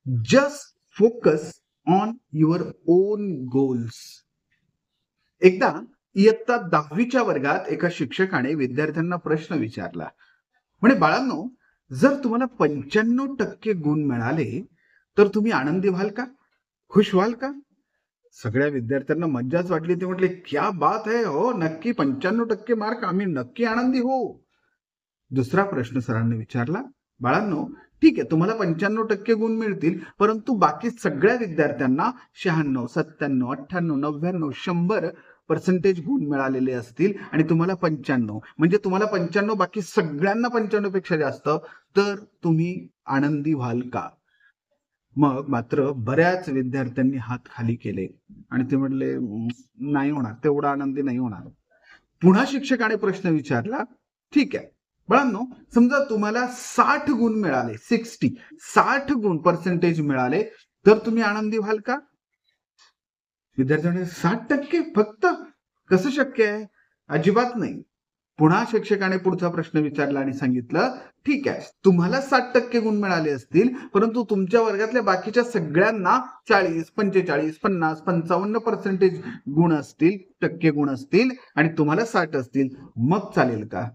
Just focus on your own goals. एकदा इयत्ता 10वीच्या वर्गात एका शिक्षकाने विद्यार्थ्यांना प्रश्न विचारला. म्हणे, बाळांनो, जर तुम्हाला 95% गुण मिळाले तर तुम्ही आनंदी व्हाल का? खुश व्हाल का? सगळ्या विद्यार्थ्यांना मज्जाच वाटली. ते म्हटले, क्या बात है, हो नक्की 95% मार्क, आम्ही नक्की आनंदी हो. दुसरा प्रश्न सरांनी विचारला, बाळांनो, ठीक आहे, तुम्हाला 95% गुण मिळतील, परंतु बाकी सगळ्या विद्यार्थ्यांना 96, 97, 98, 99, 100% गुण मिळालेले असतील आणि तुम्हाला 95, म्हणजे तुम्हाला 95, बाकी सगळ्यांना 95 पेक्षा जास्त, तर तुम्ही आनंदी व्हाल का? मग मात्र बऱ्याच विद्यार्थ्यांनी हात खाली केले आणि ते म्हटले, नाही होणार, तेवढा आनंदी नाही होणार." पुन्हा शिक्षकाने प्रश्न विचारला, ठीक आहे बाळांनो, समजा तुम्हाला 60 गुण मिळाले, 60 गुण पर्सेंटेज मिळाले, तर तुम्ही आनंदी व्हाल का? विद्यार्थ्यांनी 60% फक्त, कसं शक्य आहे? अजिबात नाही. पुन्हा शिक्षकाने पुढचा प्रश्न विचारला आणि सांगितलं, ठीक आहे, तुम्हाला 60% गुण मिळाले असतील, परंतु तुमच्या वर्गातल्या बाकीच्या सगळ्यांना 40, 45, 50, 55% गुण असतील, टक्के गुण असतील आणि तुम्हाला 60 असतील, मग चालेल का?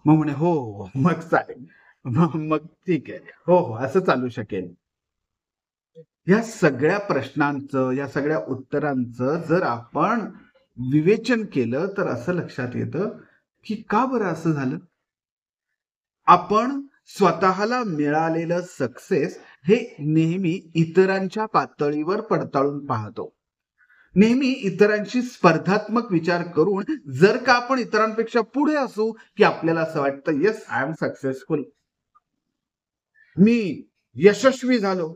मग म्हणे, हो हो, मग चालेल. मग ठीक आहे, हो हो, असं चालू शकेल. या सगळ्या प्रश्नांचं, या सगळ्या उत्तरांचं जर आपण विवेचन केलं तर असं लक्षात येतं की का बरं असं झालं. आपण स्वतःला मिळालेलं सक्सेस हे नेहमी इतरांच्या पातळीवर पडताळून पाहतो. नेहमी इतरांशी स्पर्धात्मक विचार करून जर का आपण इतरांपेक्षा पुढे असू की आपल्याला असं वाटतं, येस, आय एम सक्सेसफुल, मी यशस्वी झालो.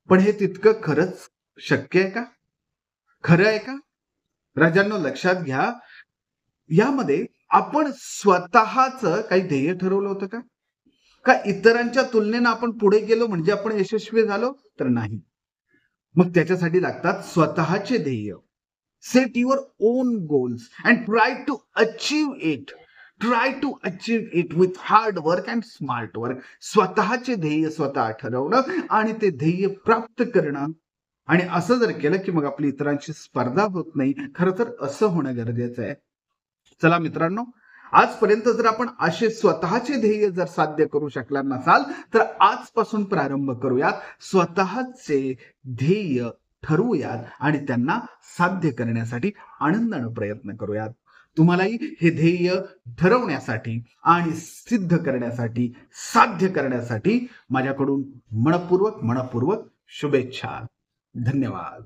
पण हे तितकं खरंच शक्य आहे का? खरं आहे का? राजांनो, लक्षात घ्या, यामध्ये आपण स्वतःच काही ध्येय ठरवलं होतं का? का इतरांच्या तुलनेनं आपण पुढे गेलो म्हणजे आपण यशस्वी झालो? तर नाही. मग त्याच्यासाठी लागतात स्वतःचे ध्येय. Set your own goals and try to achieve it. Try to achieve it with hard work and smart work. स्वतःचे ध्येय स्वतः ठरवणं आणि ते ध्येय प्राप्त करणं. आणि असं जर केलं की मग आपली इतरांशी स्पर्धा होत नाही. खरं तर असं होणं गरजेचं आहे. चला मित्रांनो, आजपर्यंत जर आपण असे स्वतःचे ध्येय जर साध्य करू शकला नसाल तर आजपासून प्रारंभ करूयात. स्वतःचे ध्येय ठरवूयात आणि त्यांना साध्य करण्यासाठी आनंदाने प्रयत्न करूयात. तुम्हालाही हे ध्येय ठरवण्यासाठी आणि सिद्ध करण्यासाठी, साध्य करण्यासाठी माझ्याकडून मनपूर्वक शुभेच्छा. धन्यवाद.